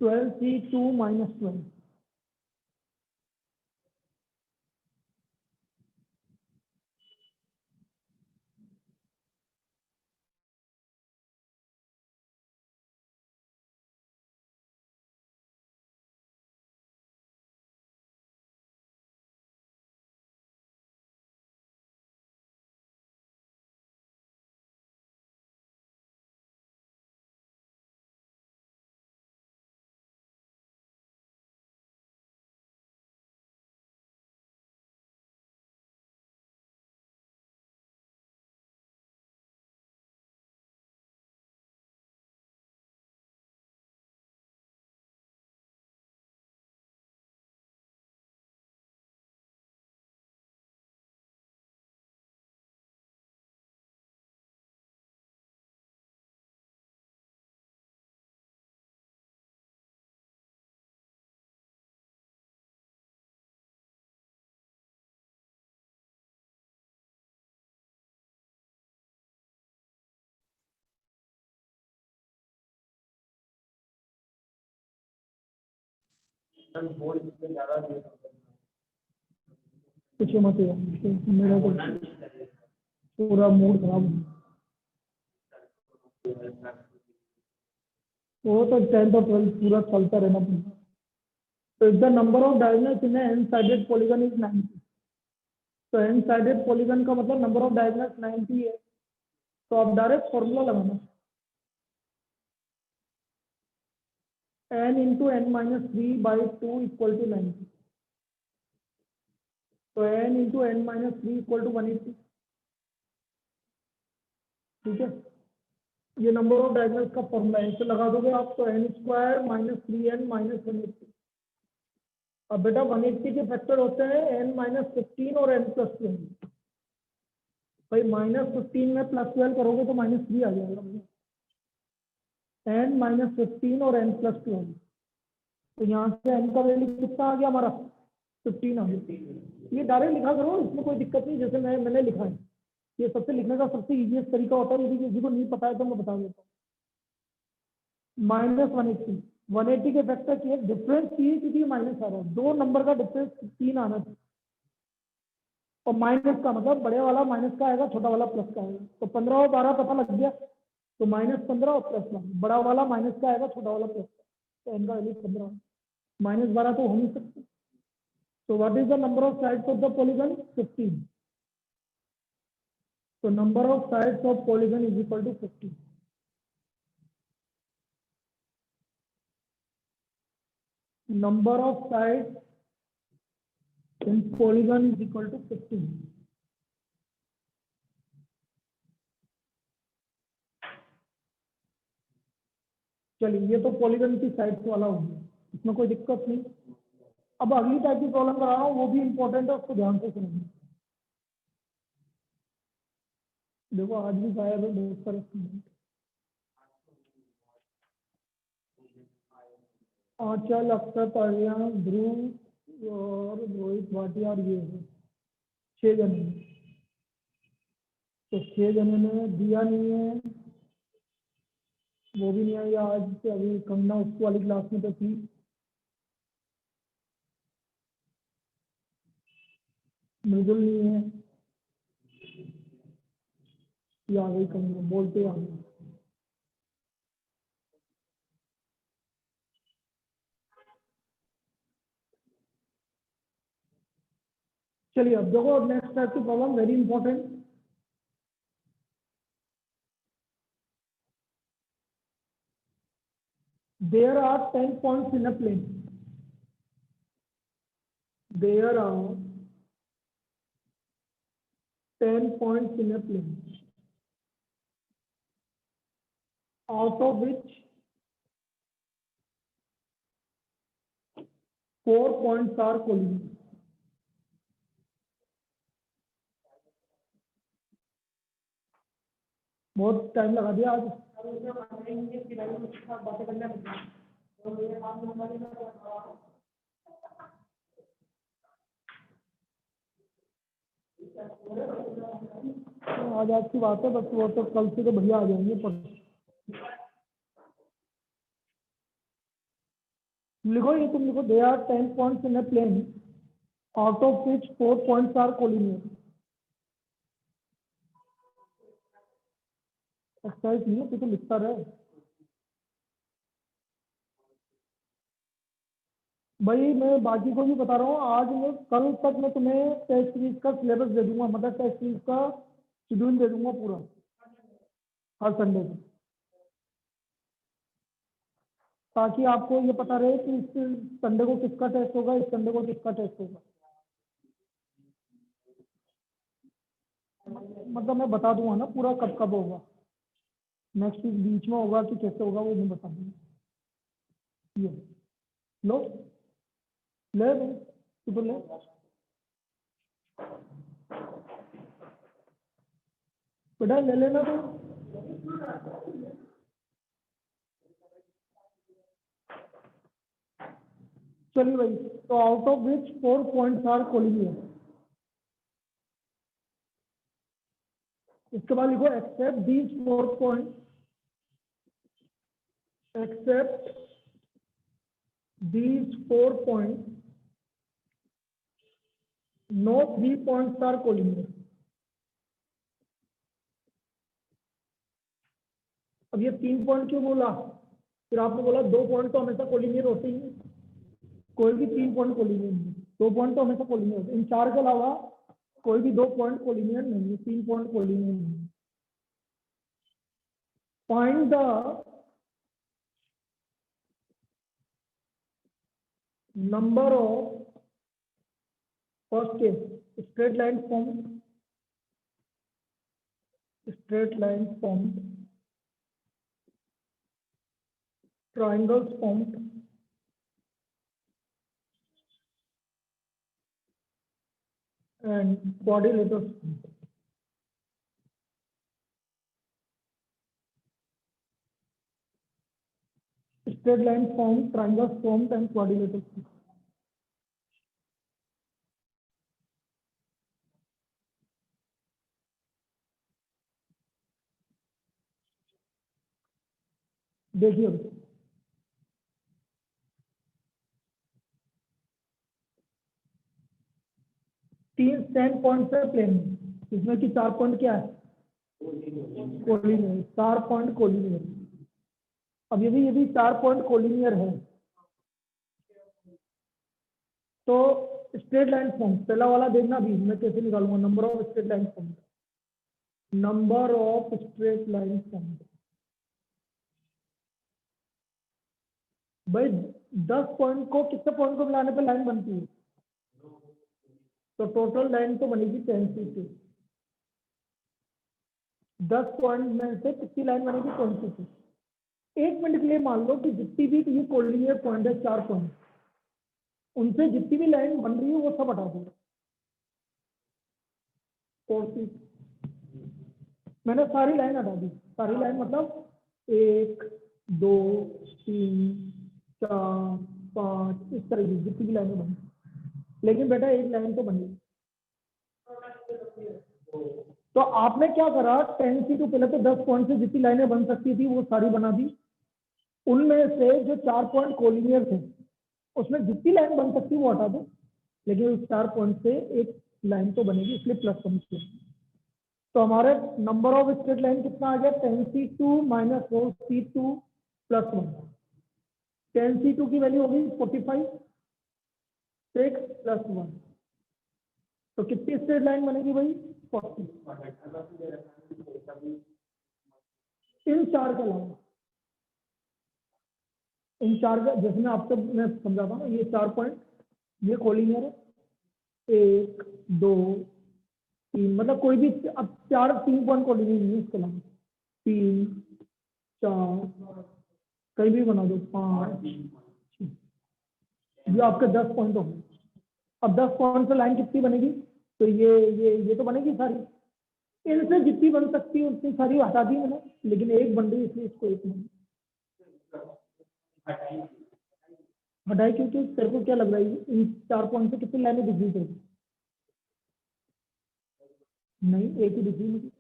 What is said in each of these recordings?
12C2 minus 12. कुछ मत यार, मेरा तो पूरा मूड खराब। वो तो 10th और 12th पूरा चलता रहना पड़ता। तो if the number of diagonals in an sided polygon is 90, तो एन साइडेड पॉलीगन का मतलब नंबर ऑफ डायगोनल्स 90 है। तो आप डायरेक्ट फॉर्मूला लगाना, n into n minus 3/2 equal to 90। तो n into n minus 3 equal to 180। ठीक है, ये नंबर ऑफ डायगोनल्स का फॉर्मूला है, इसे लगा दोगे आप तो n square minus 3n minus 180। अब बेटा 180 के फैक्टर होते हैं n माइनस 15 और n प्लस 12। भाई माइनस 15 में प्लस 12 करोगे तो माइनस 3 आ जाएगा भैया। n माइनस 15 और n प्लस 12, तो यहाँ से n का वैल्यू कितना आ गया हमारा 15 आ गया। ये डायरेक्ट लिखा करो, इसमें कोई दिक्कत नहीं, जैसे मैंने लिखा है। ये सबसे लिखने का सबसे इजीएस्ट तरीका होता है, यदि किसी को नहीं पता है तो मैं बता देता हूँ। माइनस 180, 180 के फैक्टर की डिफरेंस चाहिए क्योंकि माइनस आ रहा है, दो नंबर का डिफरेंस 3 आना चाहिए। और माइनस का मतलब बड़े वाला माइनस का आएगा, छोटा वाला प्लस का आएगा। तो 15 और 12 पता लग गया, तो -15 और +12, बड़ा वाला माइनस का आएगा, छोटा वाला प्लस का, तो इनका वैल्यू 15, -12 तो हो नहीं सकते। तो what is the number of sides of the polygon? 15। तो number of sides of polygon is equal to 15। Number of sides in polygon is equal to 15। चलिए, ये तो पॉलीगन की साइड्स वाला हो गया, इसमें कोई दिक्कत नहीं। अब अगली टाइप की प्रॉब्लम करा रहा हूँ, वो भी इंपॉर्टेंट है, उसको ध्यान से सुनिए। देखो आज भी गायब है बहुत सारे स्टूडेंट। आंचल, अक्षत, आर्यन, ध्रुव और रोहित भाटिया और ये है 6 जने। तो 6 जने ने दिया नहीं है, वो भी नहीं आई आज से। अभी कंगना उसको वाली क्लास में तो थी। मृदुल नहीं है, ये आ गई कंगना, बोलते आ गई। चलिए अब देखो नेक्स्ट टाइप की problem, very important. There are 10 points in a plane. There are 10 points in a plane, out of which 4 points are collinear. बहुत टाइम लगा दिया आज। बातें करने में आज की बात है, बस वो तो कल से तो बढ़िया आ जाएंगे पर लिखो ये तुम लिखो they are 10 points in a plane out of which 4 points are collinear. Exercise नहीं है तो लिखता रहे भाई। मैं बाकी को भी बता रहा हूँ, आज मैं कल तक मैं तुम्हें टेस्ट सीरीज का सिलेबस दे दूंगा, मतलब टेस्ट सीरीज का शेड्यूल दे दूंगा पूरा हर संडे को, ताकि आपको ये पता रहे कि इस संडे को किसका टेस्ट होगा, इस संडे को किसका टेस्ट होगा। मतलब मैं बता दूंगा ना पूरा कब कब होगा, नेक्स्ट वीक बीच में होगा कि कैसे होगा वो मैं बता दूंगा। ये लो ले लो, तू तो ले। बेटा ले लेना तो। चलिए भाई, तो out of which 4 points are collinear. इसके बाद लिखो except these 4 point, except these 4 point no 3 points are collinear. अब ये 3 पॉइंट क्यों बोला, फिर आपने बोला 2 पॉइंट तो हमेशा कोलिनियर होते ही हैं। कोई भी 3 पॉइंट कोलिनियर नहीं, 2 पॉइंट तो हमेशा कोलिनियर होते हैं। इन 4 के अलावा कोई भी 2 पॉइंट कोलिनियर नहीं है, 3 पॉइंट कोलिनियर नहीं। Find the number of first case straight line form, straight line form, triangles formed, and quadrilaterals formed. Straight line formed, triangles formed, and quadrilaterals formed. देखिए अभी 10 पॉइंट है प्लेन में, इसमें कि 4 point क्या है कोलिनियर, 4 पॉइंट कोलिनियर। अब यदि 4 पॉइंट कोलिनियर है तो स्ट्रेट लाइन फॉर्म पहला वाला देखना भी, मैं कैसे निकालूंगा number of straight line form, number of straight line form. भाई 10 पॉइंट को कितने पॉइंट को मिलाने पे लाइन बनती है, तो टोटल लाइन तो बनेगी 10 से 10 पॉइंट में से कितनी लाइन बनेगी 10 से। एक मिनट के लिए मान लो कि जितनी भी ये कोलिनियर पॉइंट है 4 पॉइंट, उनसे जितनी भी लाइन बन रही है वो सब हटा दो। मैंने सारी लाइन हटा दी, सारी लाइन मतलब 1 2 3 4 5 इस तरह की जितनी भी लाइनें बनी, लेकिन बेटा एक लाइन तो बनी। तो आपने क्या करा 10C2 पहले तो 10 पॉइंट से जितनी लाइनें बन सकती थी वो सारी बना दी, उनमें से जो 4 पॉइंट कोलिनियर थे उसमें जितनी लाइन बन सकती वो हटा दो, लेकिन उस 4 पॉइंट से एक लाइन तो बनेगी, इसलिए प्लस वन किया। तो हमारे नंबर ऑफ स्ट्रेट लाइन कितना आ गया 10C2 minus 4C2 plus 1। 10C2 की वैल्यू होगी 45, 6 प्लस 1, तो कितनी स्ट्रेट लाइन बनेगी भाई 40। इन 4 के अलावा, इन 4 का जैसे मैं आपको मैं समझाता हूँ, ये 4 पॉइंट ये कोलिनियर है 1 2 3, मतलब कोई भी अब 3 पॉइंट कोलिनियर नहीं है, इसके अलावा 3 4 कहीं भी बना दो 5 ये आपके 10 पॉइंट हो गए। अब 10 पॉइंट से लाइन कितनी बनेगी, तो ये तो बनेगी सारी, इनसे जितनी बन सकती है उतनी सारी हटा दी मैंने, लेकिन एक बन रही इसलिए इसको एक बन हटाई, क्योंकि तेरे को क्या लग रहा है इन 4 पॉइंट से कितनी लाइनें दिख रही थी, नहीं एक ही दिख रही मुझे,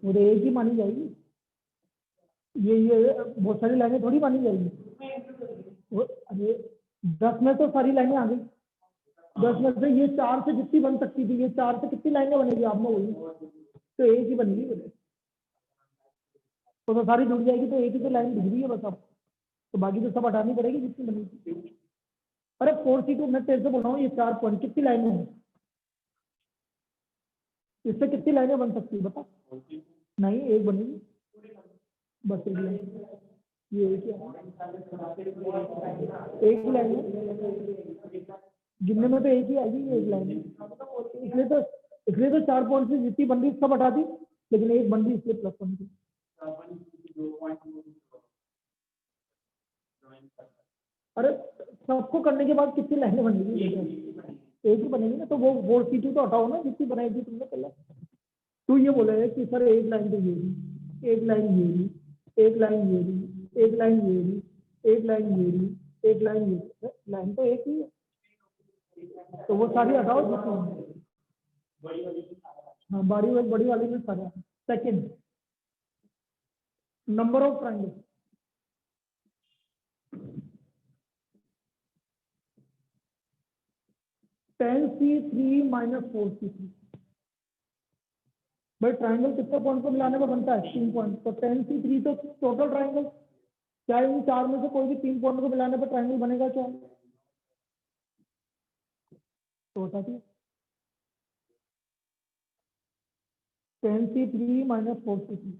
वो तो एक ही मानी जाएगी, ये बहुत सारी लाइनें थोड़ी मानी जाएगी। अरे 10 में तो सारी लाइनें आ गई। 10 में से ये 4 से जितनी बन सकती थी, ये 4 से कितनी लाइनें बनेगी आपने बोली, तो एक ही बनेगी बोले, तो सारी जुड़ जाएगी, तो एक ही तो लाइन दिख रही है बस अब, तो बाकी तो सब हटानी पड़ेगी जितनी बनेगी। अरे 4C2 मैं तेरे से बोल रहा हूँ, ये 4 पॉइंट कितनी लाइनें हैं, इससे कितनी लाइनें बन सकती है बता। नहीं, एक बनेगी बस, एक लाइन, ये एक ही लाइन है, गिनने में तो एक ही आएगी, ये एक लाइन है, इसलिए तो 4 पॉइंट से जितनी बन रही सब हटा दी, लेकिन एक बन रही इसलिए प्लस 1 थी। अरे सबको करने के बाद कितनी लाइनें बनेगी, एक ही बनेगी ना, तो वो 4C2 तो हटाओ ना जितनी बनाई थी तुमने पहले। तू ये बोला है कि सर एक लाइन तो ये रही, एक लाइन ये रही, एक लाइन ये रही, एक लाइन ये रही, एक लाइन ये रही, एक लाइन ये रही, लाइन तो एक ही है, तो वो सारी हटाओ जितनी। हाँ, बड़ी वाली में सारा। Second, number of triangle, (10C3 - 4C3). भाई ट्राइंगल कितने पॉइंट को मिलाने में बनता है, 3 पॉइंट, तो 10C3 तो टोटल ट्राइंगल, क्या इन 4 में से कोई भी 3 पॉइंट को मिलाने पर ट्राइंगल बनेगा क्या, तो बता दिया 10C3 - 4C3।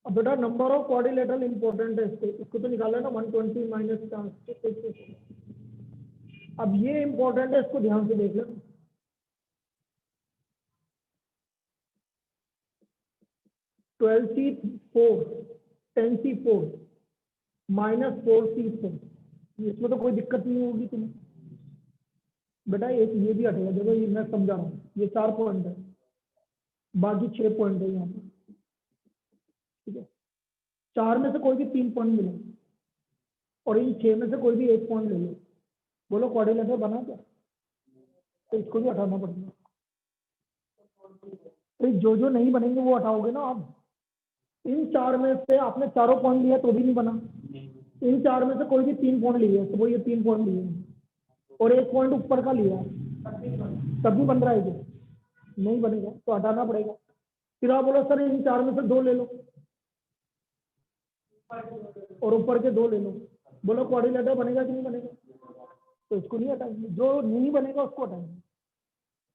अब बेटा नंबर ऑफ क्वाड्रिलेटरल इंपॉर्टेंट है, इसको तो निकाला ना, 120 माइनस। अब ये इंपॉर्टेंट है, इसको ध्यान से देख लो। 12C4 10C4 -4C4, इसमें तो कोई दिक्कत नहीं होगी तुम्हें बेटा। एक ये भी हटेगा, देखो ये मैं समझा रहा हूँ, ये 4 पॉइंट है, बाकी 6 पॉइंट है यहाँ पे, ठीक है। 4 में से कोई भी 3 पॉइंट मिले और इन 6 में से कोई भी 1 पॉइंट ले लो, बोलो क्वाड्रिलेटरल बना क्या, तो इसको भी हटाना पड़ेगा। तो जो जो नहीं बनेंगे वो हटाओगे ना आप। इन 4 में से आपने चारों पॉइंट लिया तो भी नहीं बना, इन 4 में से कोई भी 3 पॉइंट लिए तो वो ये 3 पॉइंट लिए और 1 पॉइंट ऊपर का लिया, तब भी बन रहा है, जो नहीं बनेगा तो हटाना पड़ेगा। फिर आप बोलो सर इन 4 में से 2 ले लो और ऊपर के 2 ले लो, बोलो क्वाड्रिलेटरल बनेगा कि नहीं बनेगा, तो इसको नहीं हटाएंगे, जो नहीं बनेगा उसको हटाएंगे।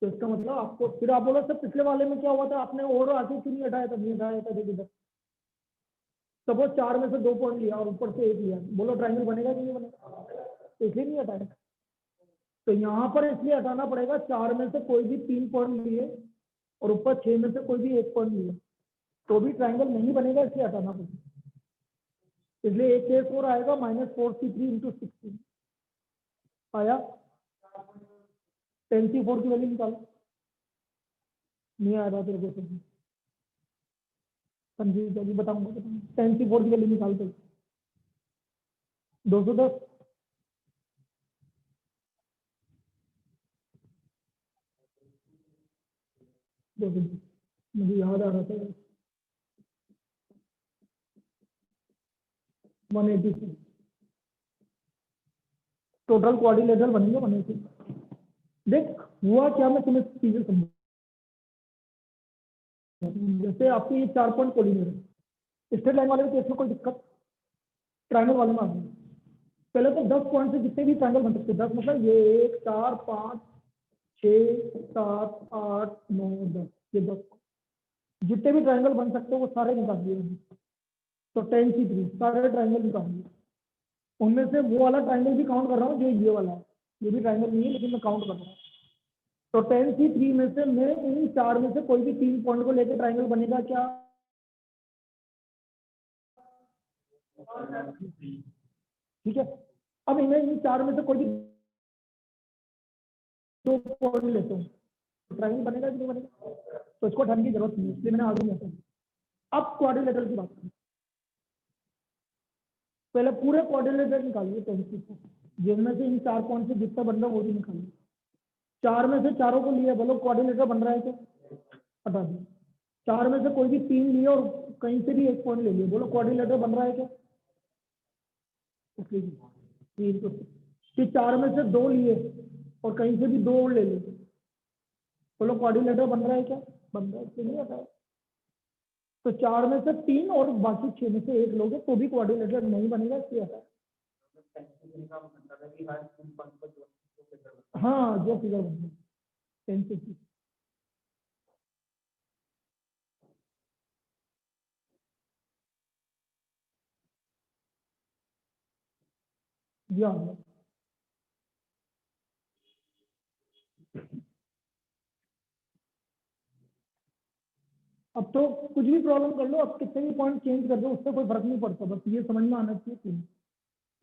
तो इसका मतलब आपको, फिर आप बोलो सर पिछले वाले में क्या हुआ था, आपने और आगे क्यों नहीं हटाया था, नहीं हटाया था, देखिए सपोज 4 में से 2 पॉइंट लिया और ऊपर से 1 लिया, बोलो ट्राइंगल बनेगा कि नहीं बनेगा, तो इसलिए नहीं हटाएगा। तो यहाँ पर इसलिए हटाना पड़ेगा, 4 में से कोई भी 3 पॉइंट लिए और ऊपर 6 में से कोई भी 1 पॉइंट लिया तो भी ट्राइंगल नहीं बनेगा, इसलिए हटाना पड़ेगा। इसलिए एक केस और आएगा -4C3 × 16 आया। 10C4 की वैल्यू निकालो, नहीं आ रहा तेरे को समझ, कंफ्यूज होगी, बताऊंगा 10C4 की वैल्यू निकालते 210, मुझे याद आ रहा था 180 टोटल क्वाड्रिलेटरल बनेंगे 180। देख हुआ क्या, मैं तुम्हें चीजें समझा, जैसे आपके ये 4 पॉइंट कोलिनियर है, स्ट्रेट लाइन वाले में केस में कोई दिक्कत, ट्रायंगल वाले में आ गई। पहले तो 10 पॉइंट से जितने भी ट्रायंगल बन सकते हैं, 10 मतलब ये 1 4 5 6 7 8 9 10, ये 10 जितने भी ट्रायंगल बन सकते हैं वो सारे निकाल दिए। तो 10C3 सारे ट्रायंगल निकाल दिए, उनमें से वो वाला ट्रायंगल भी काउंट कर रहा हूँ जो ये वाला है, ये भी ट्रायंगल नहीं है लेकिन मैं काउंट कर रहा हूँ। तो 10C3 में से मैं इन 4 में से कोई भी 3 पॉइंट को लेकर ट्रायंगल बनेगा क्या, ठीक है। अब इन्हें इन 4 में से कोई भी 2 पॉइंट लेते हैं, ट्रायंगल बनेगा कि नहीं बनेगा, तो इसको हटाने की जरूरत नहीं है, इसलिए मैंने आगे नहीं हटाया। अब क्वाड्रिलेटरल की बात करें। पहले पूरे क्वाड्रिलेटरल निकालिए पेंसिल को, जिनमें से इन 4 पॉइंट से जितना बन रहा है वो भी निकालिए। 4 में से चारों को लिए, बोलो क्वाड्रिलेटरल बन रहा है क्या? हटा दिए। 4 में से कोई भी 3 लिए और कहीं से भी 1 पॉइंट ले लिए, बोलो क्वाड्रिलेटरल बन रहा है क्या? फिर 4 में से 2 लिए और कहीं से भी 2 और ले लिए, बोलो क्वाड्रिलेटरल बन रहा है क्या? बन रहा है, इसलिए नहीं हटाया। तो 4 में से 3 और बाकी 6 में से 1 लोगे तो भी क्वाड्रिलेटरल नहीं बनेगा, इसलिए हटाया। हाँ, जो फिगर बन पेंसिल ध्यान। अब तो कुछ भी प्रॉब्लम कर लो, अब कितने भी पॉइंट चेंज कर दो, उससे कोई फर्क नहीं पड़ता, बस ये समझ में आना चाहिए कि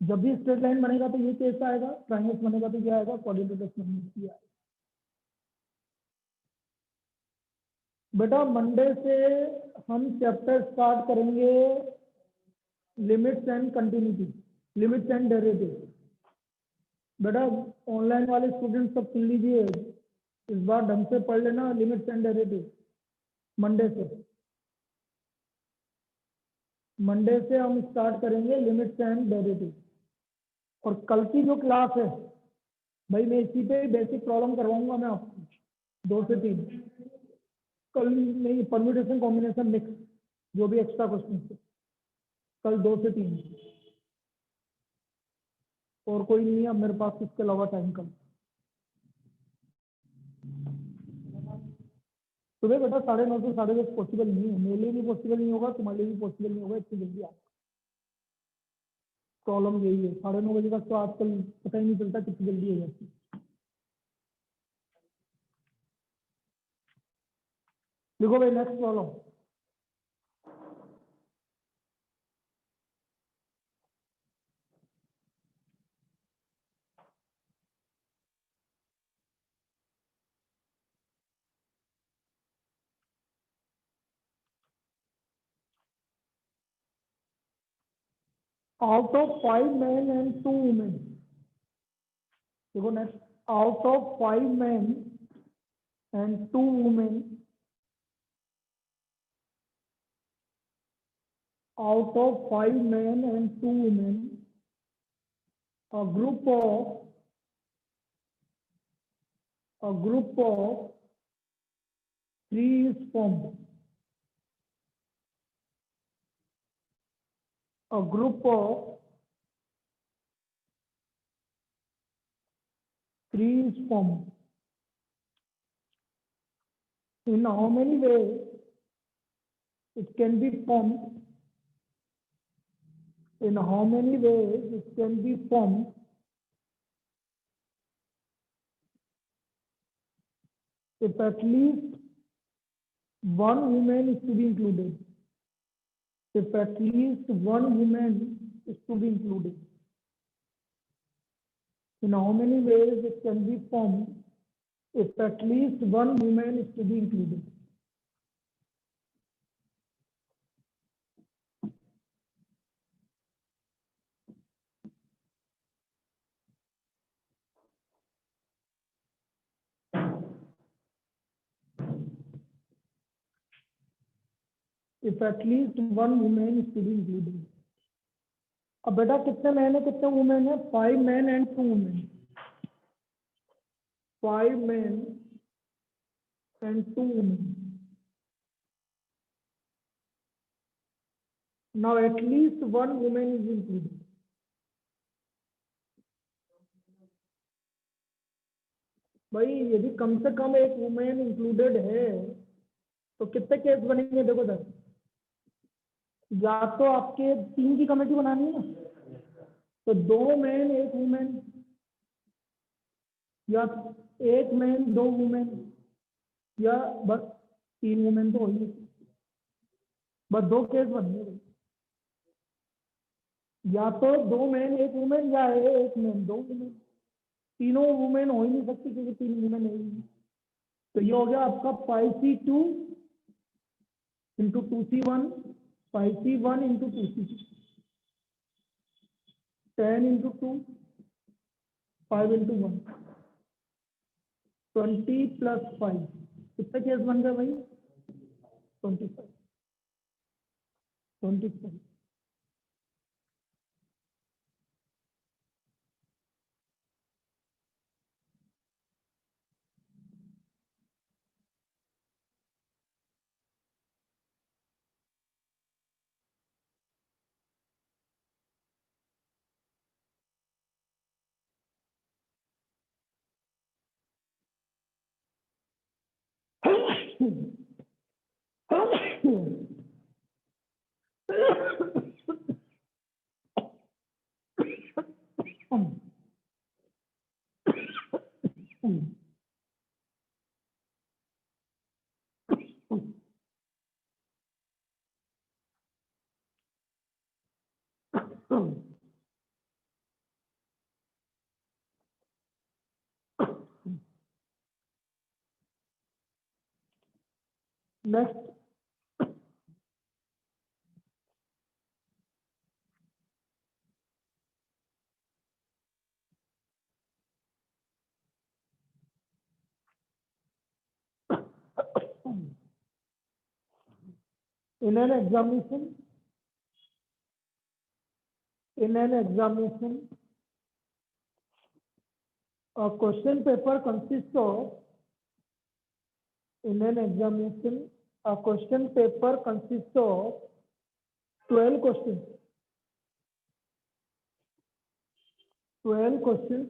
जब भी स्ट्रेट लाइन बनेगा तो ये केस आएगा, ट्रायंगल्स बनेगा तो क्या आएगा, क्वाड्रिलेटरल बनेगा। बेटा मंडे से हम चैप्टर स्टार्ट करेंगे limits and continuity, limits and derivative. बेटा ऑनलाइन वाले स्टूडेंट सब सुन लीजिए, इस बार ढंग से पढ़ लेना लिमिट्स एंड डेरिवेटिव। मंडे से हम स्टार्ट करेंगे लिमिट्स एंड डेरिवेटिव। और कल की जो क्लास है भाई, मैं इसी पे बेसिक प्रॉब्लम करवाऊंगा मैं आपको, 2 से 3 कल नहीं, परम्यूटेशन कॉम्बिनेशन मिक्स, जो भी एक्स्ट्रा क्वेश्चन है कल 2 से 3, और कोई नहीं है अब मेरे पास इसके अलावा टाइम कम। सुबह बेटा 9:30 से 10:30 पॉसिबल नहीं है, मेरे लिए भी पॉसिबल नहीं होगा, तुम्हारे लिए भी पॉसिबल नहीं होगा इतनी जल्दी। आप प्रॉब्लम यही है, 9:30 बजे तक तो आजकल पता ही नहीं चलता कितनी जल्दी हो जाती है। देखो भाई next problem, out of 5 men and 2 women, देखो next, out of 5 men and 2 women, out of 5 men and 2 women, a group of 3 is formed. A group of 3 is formed. In how many ways it can be formed? In how many ways it can be formed if at least one woman is to be included? If at least one woman is to be included. In how many ways it can be formed if at least one woman is to be included? If at least one woman is to be included. अब बेटा कितने man है कितने women है? 5 men and 2 women. 5 men and 2 women. Now at least one woman is included. भाई यदि कम से कम एक वुमेन इंक्लूडेड है तो कितने केस बनेंगे? देखो सर, या तो आपके 3 की कमेटी बनानी है ना, तो 2 मैन 1 वुमेन, या 1 मैन 2 वुमेन, या बस 3 वुमेन तो होगी, बस 2 केस बनेंगे। या तो 2 मैन 1 वुमेन, या 1 मैन 2 वुमेन। तीनों वुमेन हो ही नहीं सकती क्योंकि 3 वुमेन है ही नहीं। तो ये हो गया आपका 5C2 into 2C1, 5C1 into 2C2, 10 into 2, 5 into 1, 20 plus 5, कितना केस बन गया भाई? 25, 25. Next, in an examination, a question paper consists of, in an examination, a question paper consists of 12 questions. 12 questions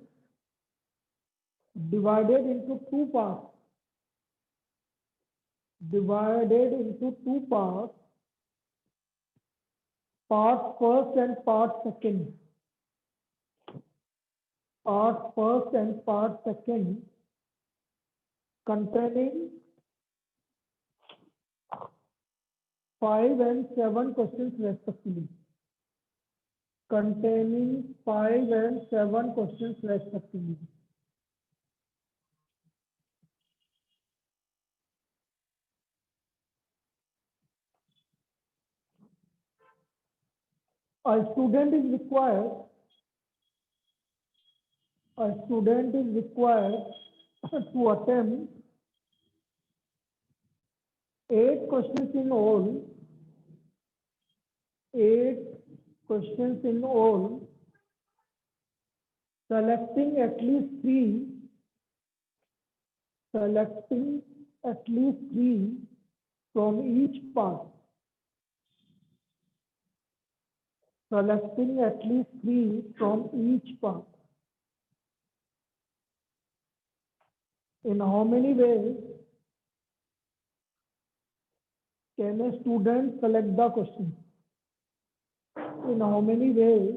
divided into two parts. Part first and part second. Part first and part second containing 5 and 7 questions respectively. Containing 5 and 7 questions respectively. A student is required to attempt 8 questions in all. 8 questions in all, selecting at least three from each part. Selecting at least 3 from each part. In how many ways can a student select the question? In how many ways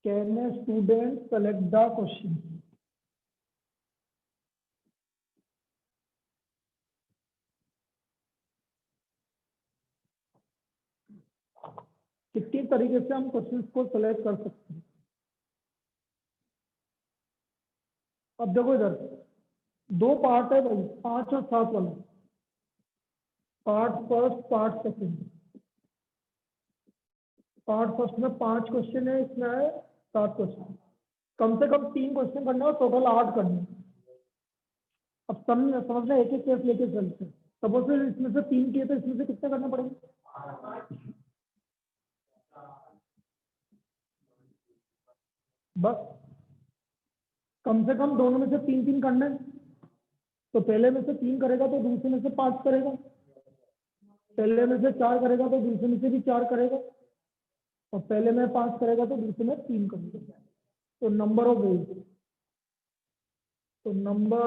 can a student select the question? कितनी तरीके से हम questions को select कर सकते हैं? अब देखो इधर 2 पार्ट है भाई, 5 और 7 वाला। Part first, part second. Part first में 5 क्वेश्चन है, इसमें है 7 क्वेश्चन। कम से कम 3 क्वेश्चन करना है, टोटल 8 करना है। अब समझना, एक एक केस लेके चलते हैं। सपोज इसमें से 3 किए तो इसमें से कितने करना पड़ेगा? बस कम से कम दोनों में से 3 करना है। तो पहले में से 3 करेगा तो दूसरे में से 5 करेगा। पहले में से 4 करेगा तो दूसरे में से भी 4 करेगा। और पहले में 5 करेगा तो दूसरे में 3 करेगा। तो नंबर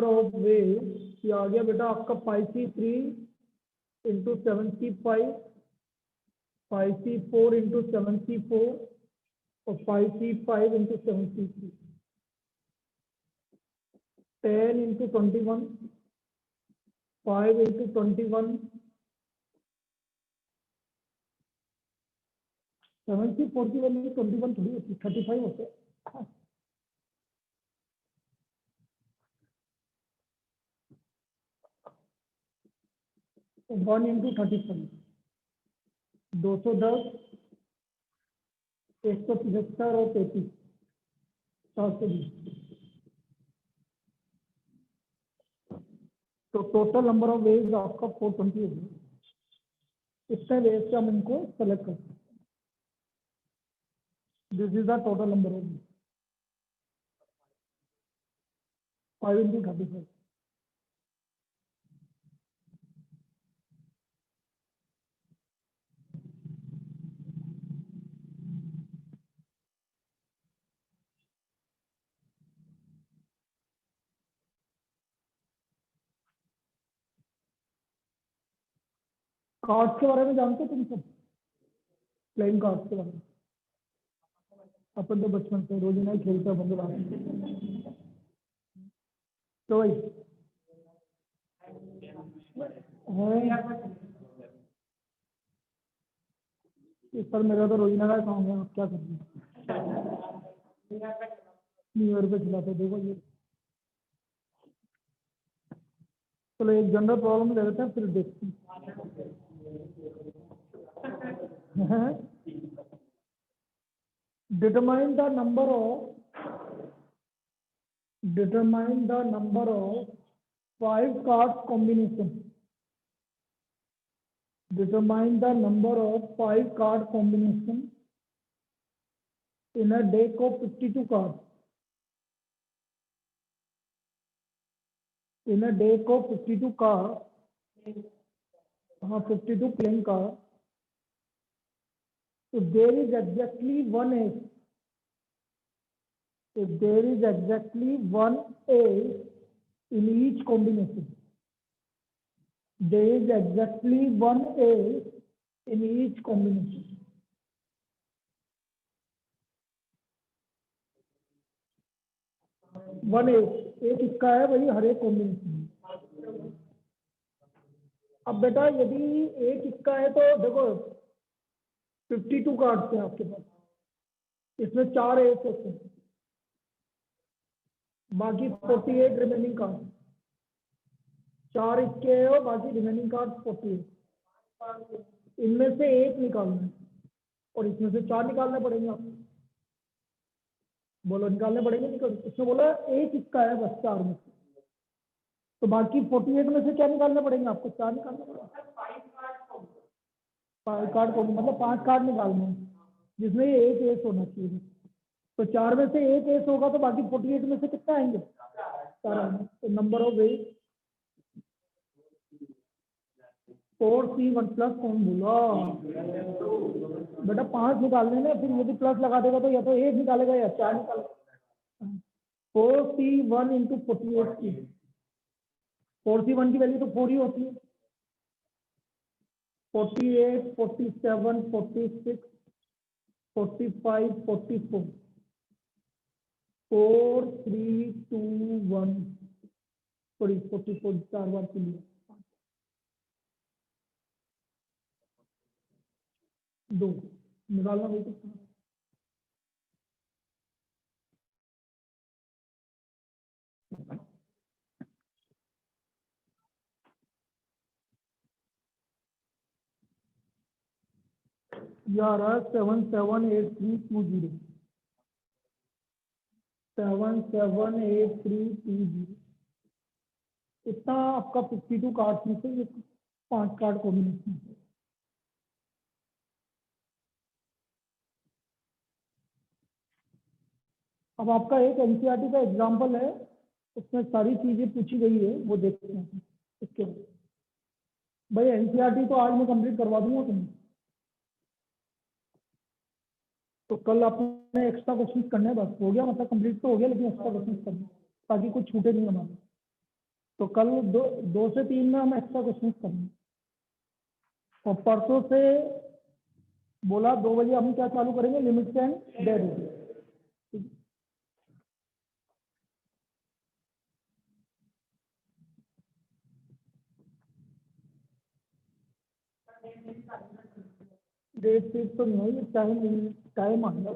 ऑफ वेज ये आ गया बेटा आपका 5C3 into 7C5, 5C4 into 7C4 और 5C5 into 7C3। 10 into 21, 5 into 21, 7C4 की वैल्यू 21 थोड़ी होती, 35 होते हैं। 1 इंटू 35, 210, 175 और 33, 720। तो टोटल नंबर ऑफ वेज आपका 420 होगा। इतने वेज से हम इनको सेलेक्ट करते हैं। This is the total number of veg, 5 into 35। Cards के बारे में जानते हो तुम सब? प्लेइंग कार्ड्स के बारे में अपन तो बचपन से रोज नहीं खेलते अपन तो रात। तो भाई इस पर मेरा तो रोजीना का काम है, आप क्या कर रहे हैं? न्यू ईयर पे खिलाते देखो ये। चलो एक जनरल प्रॉब्लम ले लेते हैं फिर देखते हैं। Determine the number of 5 cards combination. Determine the number of 5 card combination in a deck of 52 cards. In a deck of 52 cards, 52 playing cards. If there is exactly one ace, in each combination, there is exactly one ace in each combination. One एक इसका है वही हर एक combination. अब बेटा यदि एक इसका है तो देखो 52 कार्ड्स हैं आपके पास, इसमें 4 एस होते हैं, बाकी 48 रिमेनिंग कार्ड, 4 इसके है और बाकी रिमेनिंग कार्ड 48। इनमें से एक निकालना है और इसमें से 4 निकालने पड़ेंगे आपको। बोलो निकालने पड़ेंगे निकल। इसमें बोला एक इसका है बस 4 में से, तो बाकी 48 में से क्या निकालने पड़ेंगे आपको? 4 निकालने पड़ेंगे। 5 कार्ड को मतलब 5 कार्ड निकालने हैं जिसमें एक एस होना चाहिए। तो 4 में से एक एस होगा तो बाकी 48 में से कितना आएंगे? 4 आएंगे। तो number of S 4C1 plus कौन बोला बेटा? 5 निकालने में फिर यदि प्लस लगा देगा तो या तो 1 निकालेगा या 4 निकालेगा। 4C1 into 48। 4C1 की वैल्यू तो 4 ही होती है। 48, 47, 46, 45, 44, 4, 3, 2, 1, सॉरी 44 4 बार के लिए 2 निकालना वही तो। 778320 778320 इतना आपका 52 कार्ड में से 5 कार्ड कॉम्बिनेशन। अब आपका एक एनसीईआरटी का एग्जाम्पल है, उसमें सारी चीजें पूछी गई है, वो देखते हैं इसके बाद। भाई एनसीईआरटी तो आज मैं कंप्लीट करवा दूंगा तुम्हें, तो कल आपने एक्स्ट्रा क्वेश्चन करने हैं, बस हो गया, मतलब कंप्लीट तो हो गया लेकिन एक्स्ट्रा क्वेश्चन करने ताकि कुछ छूटे नहीं हमारे। तो कल 2 से 3 में हम एक्स्ट्रा क्वेश्चन करेंगे। और परसों से बोला 2 बजे हम क्या चालू करेंगे? Limits and derivatives. Date sheet तो नहीं है, टाइम आ गया।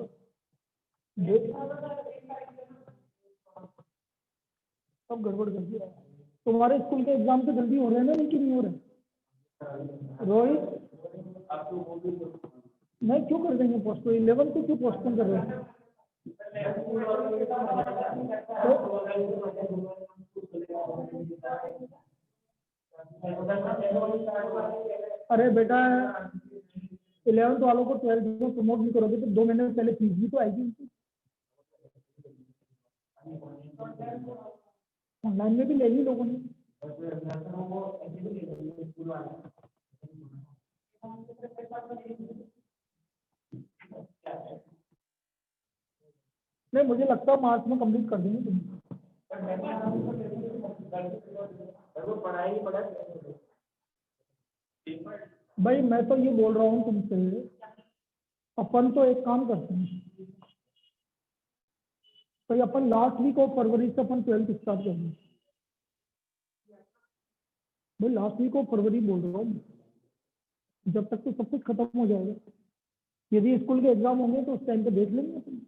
सब गड़बड़ कर दिया। तुम्हारे स्कूल के एग्जाम तो जल्दी हो रहे हैं ना, लेकिन नहीं हो रहे? रोहित नहीं क्यों कर देंगे पोस्ट, 11 को क्यों पोस्टपोन कर रहे हैं? अरे बेटा 11th वालों को 12th में प्रमोट नहीं करोगे तो 2 महीने पहले फीस भी तो आएगी उनकी। ऑनलाइन में भी ले ली लोगों ने। नहीं मुझे लगता है मार्च में कंप्लीट कर देंगे तुम। भाई मैं तो ये बोल रहा हूँ तुमसे, अपन तो एक काम करते हैं भाई, अपन लास्ट वीक ऑफ फरवरी से अपन 12th स्टार्ट करेंगे। भाई लास्ट वीक ऑफ फरवरी बोल रहा हूँ, जब तक तो सब कुछ खत्म हो जाएगा। यदि स्कूल के एग्जाम होंगे तो उस टाइम पे देख लेंगे अपन।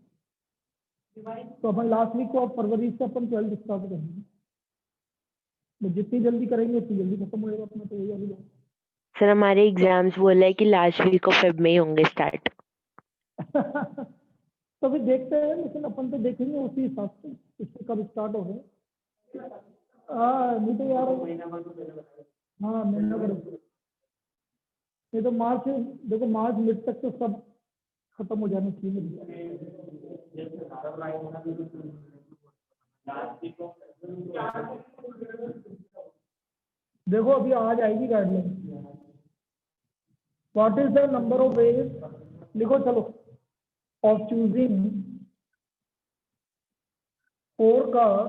तो अपन लास्ट वीक ऑफ फरवरी से अपन 12th स्टार्ट करेंगे। तो जितनी जल्दी करेंगे उतनी जल्दी खत्म होएगा अपना। तो यही अभी सर हमारे एग्जाम्स बोला है कि लास्ट वीक ऑफ फेब में ही होंगे स्टार्ट। तो अभी देखते हैं, लेकिन अपन तो देखेंगे उसी हिसाब से इससे कब स्टार्ट हो गए। हाँ नहीं तो यार, हाँ महीना भर, नहीं तो मार्च, देखो मार्च मिड तक तो सब खत्म हो जाना चाहिए। देखो अभी आ जाएगी guideline. What is the number of veg, लिखो चलो, of choosing 4 card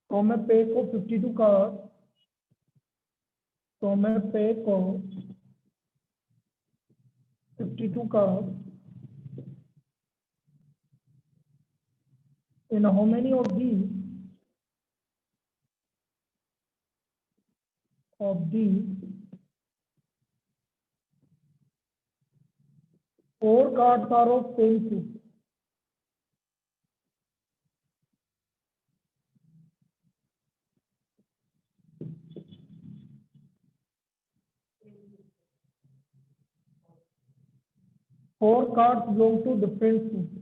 from A pack of 52 card, from A pack of 52 cards, in how many of these 4 cards are of same suit? Four cards belong to different suits.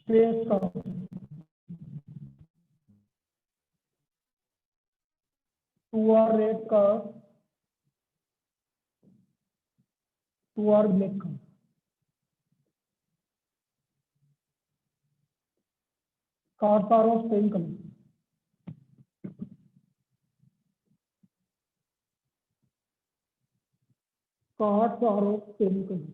Face card. 2 are red cards, 2 are black cards. Cards are of same color. Cards are of same color.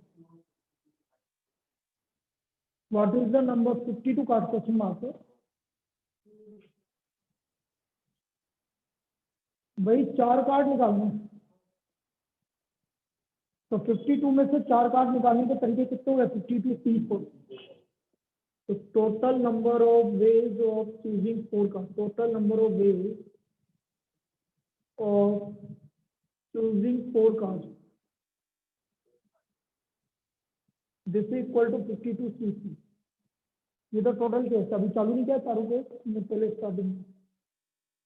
What is the number? 52 cards, question mark है भाई। 4 card निकालने, तो 52 में से 4 card निकालने के तरीके कितने हुए? 52 C4। तो total number of ways of choosing 4 card, total number of ways of choosing 4 card, this is equal to 52 C4। ये तो टोटल केस अभी चालू नहीं किया चारों केस में, पहले स्टार्टिंग।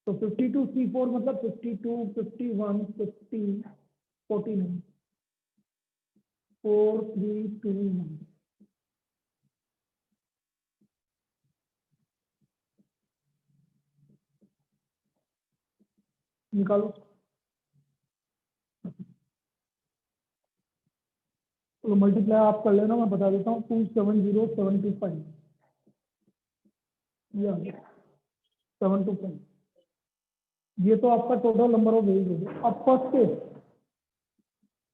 तो 52 C4 मतलब 52, 51, 50, 49, 4, 3, 2, 1। निकालो। तो मल्टीप्लाई आप कर लेना, मैं बता देता हूँ। 270725 या 725, ये तो आपका टोटल नंबर ऑफ वेज हो गया। अब फर्स्ट केस,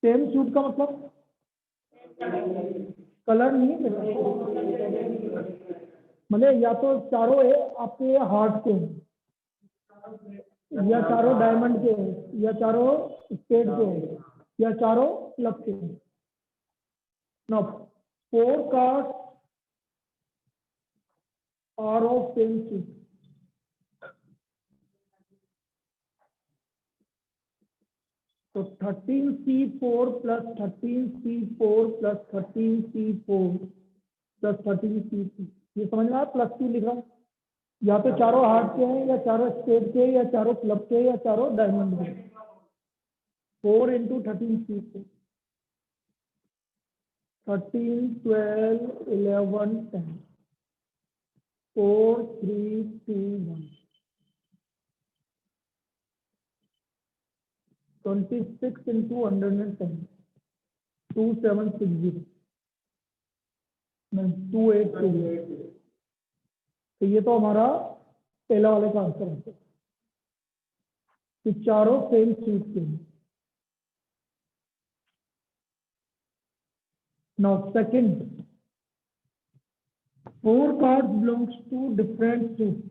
सेम सूट का मतलब कलर नहीं है, मतलब या तो चारों आपके हार्ट के हैं, या चारों डायमंड के हैं, या चारों स्टेट के हैं, या चारों क्लब के हैं। Now 4 cards are of same suit. तो तो 13C4 plus 13C4 plus 13C4 plus 13C2, ये समझ में आया? +2 लिख रहा हूँ। या तो चारों हार्ट के हैं, या चारों स्टेट के, या चारों क्लब के, या चारों डायमंड के। 4 × 13C4, 13, 12, 11, 10, 4, 3, 2, 1, 26 × 110, 2760, नहीं 2860। तो ये तो हमारा पहला वाले का आंसर है कि चारों सेम सीट के हैं। Now second, 4 cards belongs to different suit.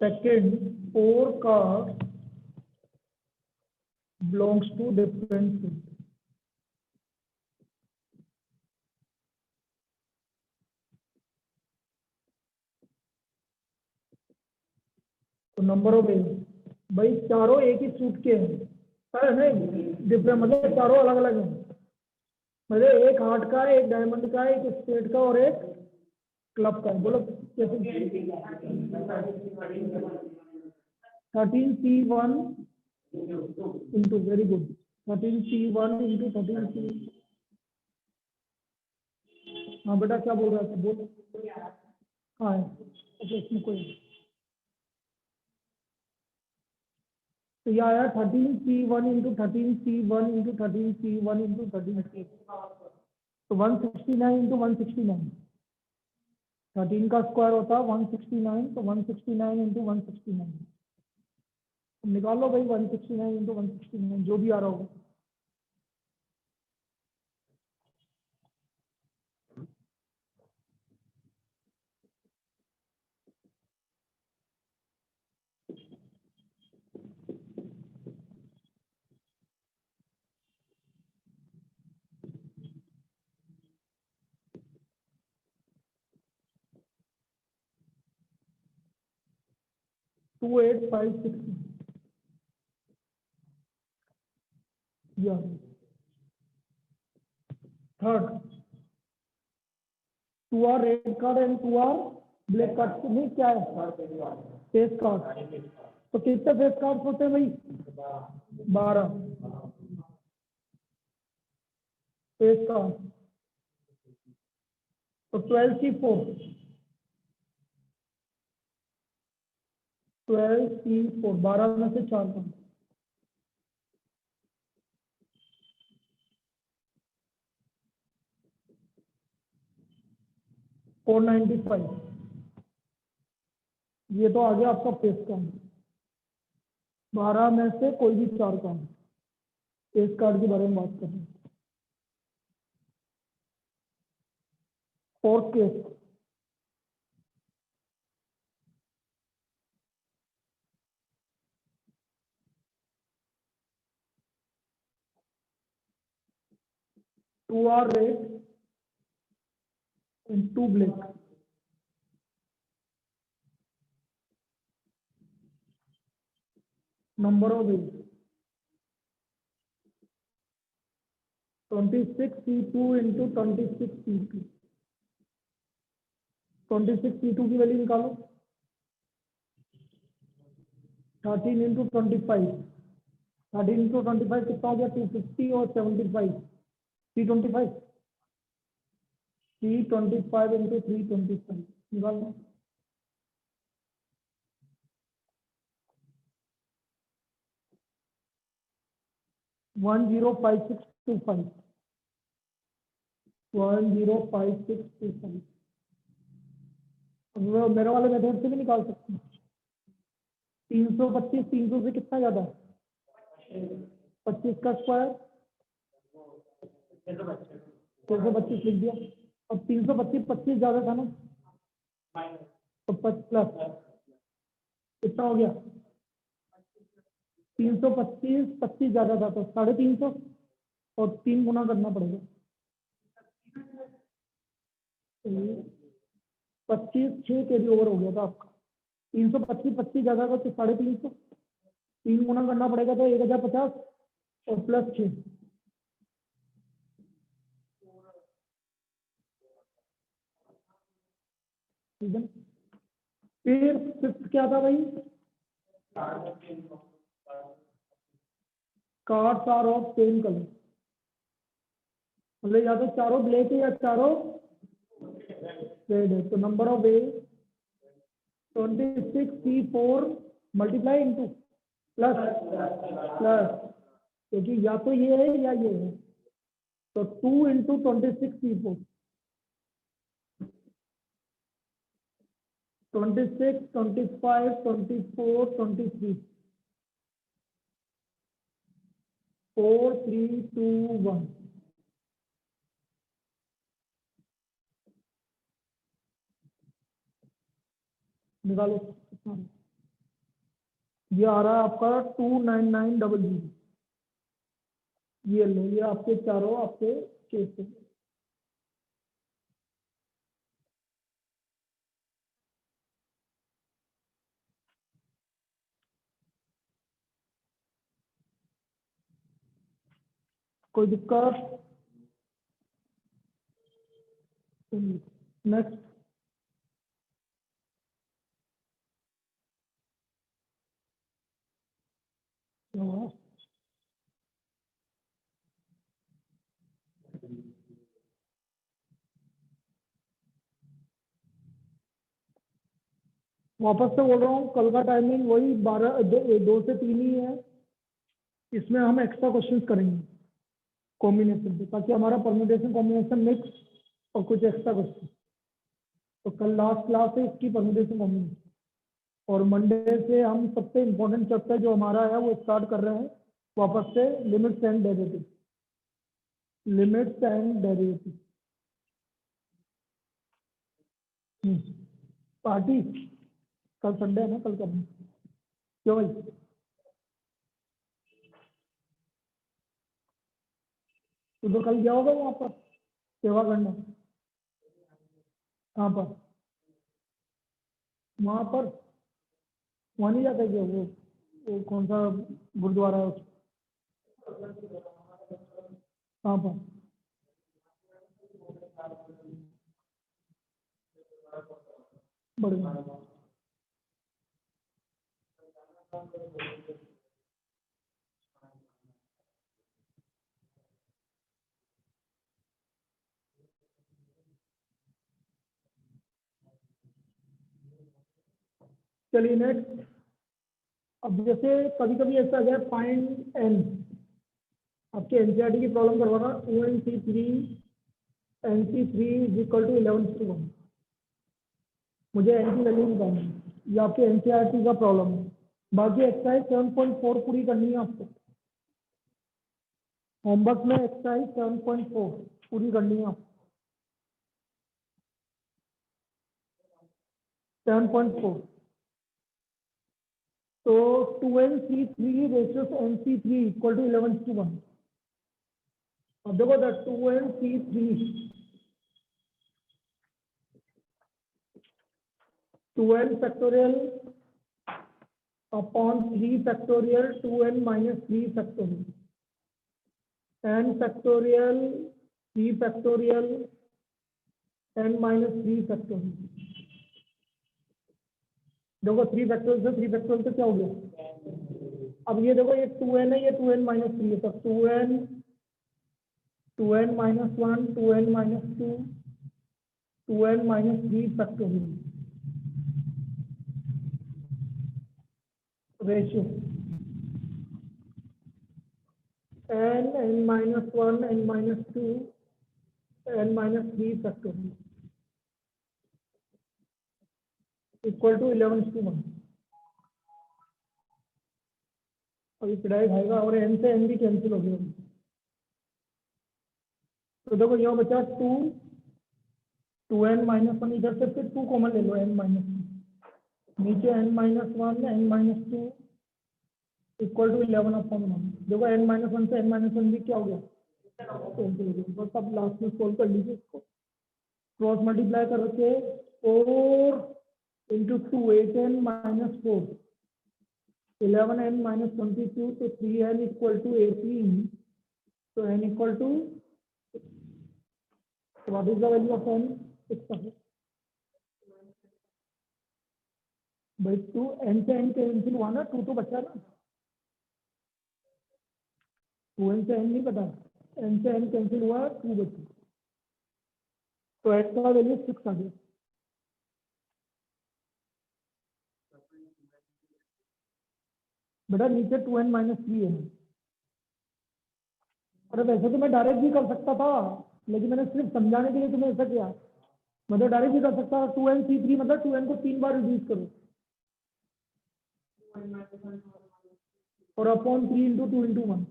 Second, 4 cards belongs to different suit. तो नंबर ऑफ भाई चारों एक ही सूट के हैं, अरे नहीं डिफरेंट, मतलब चारों अलग अलग हैं। मतलब एक हार्ट का है, एक डायमंड का है, एक स्टेट का और एक क्लब का है। बोलो कैसे? 13C1 into, very good, 13C1 into 13C। हाँ बेटा क्या बोल रहा था, बोल। हाँ है, अच्छा इसमें कोई। तो यह आया 13C1 into 13C1 into 13C1 into 13C, तो 169 इंटू 169, 13 का स्क्वायर होता है 169, तो 169 इंटू 169 निकाल लो भाई। 169 इंटू 169 जो भी आ रहा होगा। To 856 third, 2 are red card and 2 are black card. नहीं क्या है, फेस कार्ड। तो कितने फेस कार्ड होते हैं भाई? 12 फेस कार्ड। तो 12C4, 12C4 12 में से 4 का 495। ये तो आ गया आपका फेस कार्ड। 12 में से कोई भी 4 का, फेस कार्ड के बारे में बात कर रहे हैं। Fourth case, two are red and 2 black. Number of 26C2 into 26C2, 26C2 की वैल्यू निकालो। 13 इंटू 25, 13 इंटू 25 कितना हो गया? 250 और 75, 325। 325 इंटू 325 निकालना। 105625, 105625। मेरे वाले मेथड से भी निकाल सकते हैं। 325 300 से कितना ज्यादा? 25 का स्क्वायर 625 लिख दिया। अब 325 25 ज्यादा था ना, तो प्लस कितना हो गया? 325 25 ज्यादा था तो 350 और 3 गुना करना पड़ेगा। 25 6 कैरी ओवर हो गया था आपका। 325 25 जगह का तो 350, 3 गुना करना पड़ेगा तो 1050 और प्लस 6। ठीक है, फिर फिफ्थ क्या था भाई? Cards are of same colour, मतलब या तो चारों ब्लैक है या चारों रेड है। तो number of A 26 C4 multiply into plus plus, क्योंकि या तो ये है या ये है, तो 2 इंटू 26 C4, 26 25 24 23 4 3 2 1। निकालो, ये आ रहा है आपका 29900। ये लो, ये आपके चारों आपके केस है। कोई दिक्कत? नेक्स्ट, वापस से बोल रहा हूँ, कल का टाइमिंग वही 2 से 3 ही है। इसमें हम एक्स्ट्रा क्वेश्चंस करेंगे कॉम्बिनेशन पे, ताकि हमारा परम्यूटेशन कॉम्बिनेशन मिक्स और कुछ एक्स्ट्रा क्वेश्चन। तो कल लास्ट क्लास है इसकी, परम्यूटेशन कॉम्बिनेशन। और मंडे से हम सबसे इम्पोर्टेंट चैप्टर जो हमारा है वो स्टार्ट कर रहे हैं वापस से, limits and derivative. Limits and derivative party कल संडे है ना, कल करना। क्यों भाई? तू तो कल गया होगा वहाँ पर सेवा करना। कहाँ पर? वहाँ पर वहाँ नहीं जाता क्या? वो कौन सा गुरुद्वारा है? कहाँ पर? बढ़िया। चलिए नेक्स्ट। अब जैसे कभी कभी ऐसा आ गया, फाइंड एन, आपके एनसीईआरटी की प्रॉब्लम करवाना, 2nc3 nc3 is equal to 11:1। मुझे एन की वैल्यू निकालनी है, ये आपके एनसीईआरटी का प्रॉब्लम है। बाकी एक्सरसाइज 7.4 पूरी करनी है आपको। होमवर्क में एक्सरसाइज 7.4 पूरी करनी है आपको। 7.4, तो 2nc3 ratio nc3 equal to 11:1। अब देखो the 2nc3 2n factorial upon 3 factorial 2n minus 3 factorial n factorial 3 factorial n minus 3 factorial. देखो 3 फैक्टोरियल से 3 फैक्टोरियल से क्या हो गया? अब ये देखो, ये 2n है, ये 2n माइनस 3 है, तो 2n minus 1 2n minus 2 2n minus 3 factorial ratio n minus 1 n minus 2 n minus 3 factorial equal to 11:1। अभी पिटाई खाएगा, और n से n भी कैंसिल हो गया। तो देखो यहाँ बचा 2n माइनस 1, इधर से फिर 2 कॉमन ले लो, n माइनस 1, नीचे n minus 1 n minus 2 equal to 11/1। देखो n माइनस 1 से n माइनस 1 भी क्या हो गया? कैंसिल हो गया। बस अब लास्ट में सोल्व कर लीजिए इसको, क्रॉस मल्टीप्लाई करके 4 into 2 8n minus 4 11n minus 22 तो 3n equal to 18 so n equal to so what is the value of n 6 by 2 n से n कैंसिल हुआ ना 2 तो बचा ना 2n से n नहीं बता n से n कैंसिल हुआ 2 बचा तो x का वैल्यू 6 आ गया बेटा नीचे 2n माइनस 3 है अरे वैसे तो मैं डायरेक्ट भी कर सकता था लेकिन मैंने सिर्फ समझाने के लिए तुम्हें ऐसा किया मैं तो डायरेक्ट भी कर सकता था 2n c3 मतलब 2n को 3 बार रिड्यूस करो और upon 3 into 2 into 1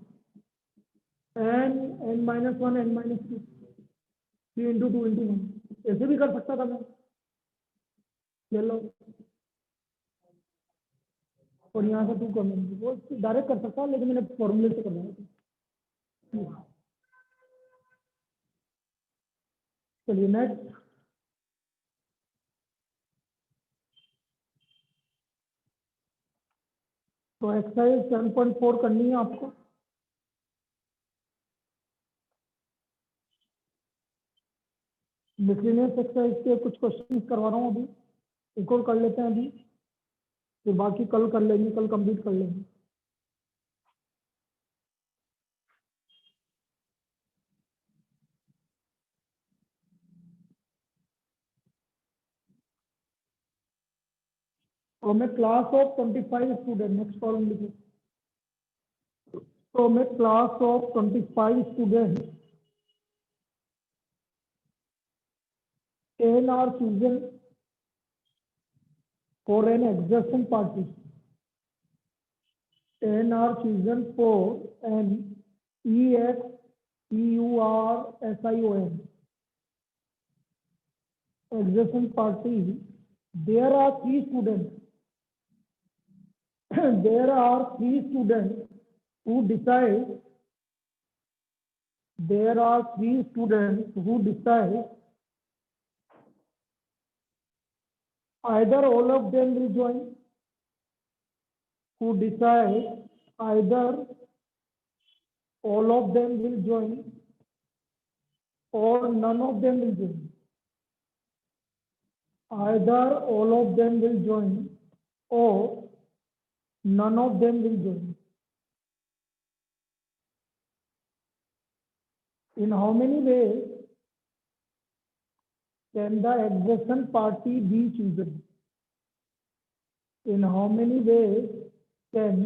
n minus 1 n minus 2 3 into 2 into 1 ऐसे भी कर सकता था मैं ले लो और यहाँ से 2 कर लेंगे वो डायरेक्ट कर सकता लेकिन मैंने फॉर्मूले से करवाया था चलिए नेक्स्ट तो एक्सरसाइज 7.4 करनी है आपको मिसलेनियस एक्सरसाइज के कुछ क्वेश्चन करवा रहा हूँ अभी एक और कर लेते हैं अभी फिर बाकी कल कर लेंगे कल कंप्लीट कर लेंगे और मैं class of 25 student next column लिखो तो मैं class of 25 student 10 are chosen for an adjacent party 10 are chosen for an EXEURSION adjacent party there are 3 students there are 3 students who decide there are 3 students who decide either all of them will join who decide either all of them will join or none of them will join either all of them will join or none of them will join in how many ways can the adjacent party be chosen in how many ways can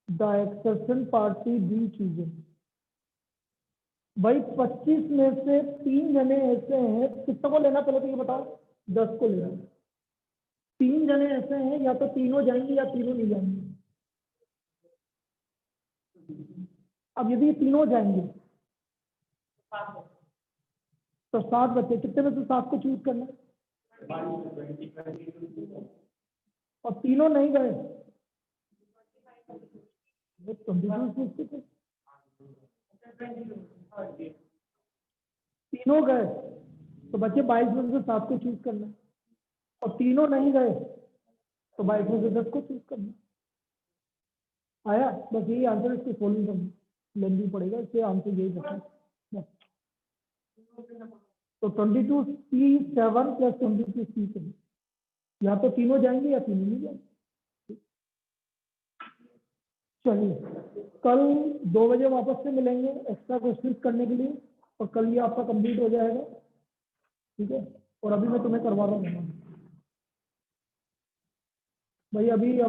the adjacent party be chosen भाई 25 में से 3 जने ऐसे हैं कितना को लेना पहले तो ये बताओ 10 को लेना 3 जने ऐसे हैं या तो तीनों जाएंगे या तीनों नहीं जाएंगे अब यदि ये तीनों जाएंगे तो 7 बच्चे कितने में से 7 को चूज करना और तीनों नहीं गए तीनों गए तो बच्चे 22 में से 7 को चूज करना और तीनों नहीं गए तो 22 में से 10 को चूज करना आया बस यही आंसर इसकी फॉलोइंग करनी लेंदी पड़ेगा इससे आंसर यही बता तो 22C7 प्लस 22C7 या तो तीनों जाएंगे या तीनों नहीं जाएंगे चलिए कल 2 बजे वापस से मिलेंगे एक्स्ट्रा क्वेश्चन करने के लिए और कल ये आपका कंप्लीट हो जाएगा ठीक है और अभी मैं तुम्हें करवा रहा हूँ भाई अभी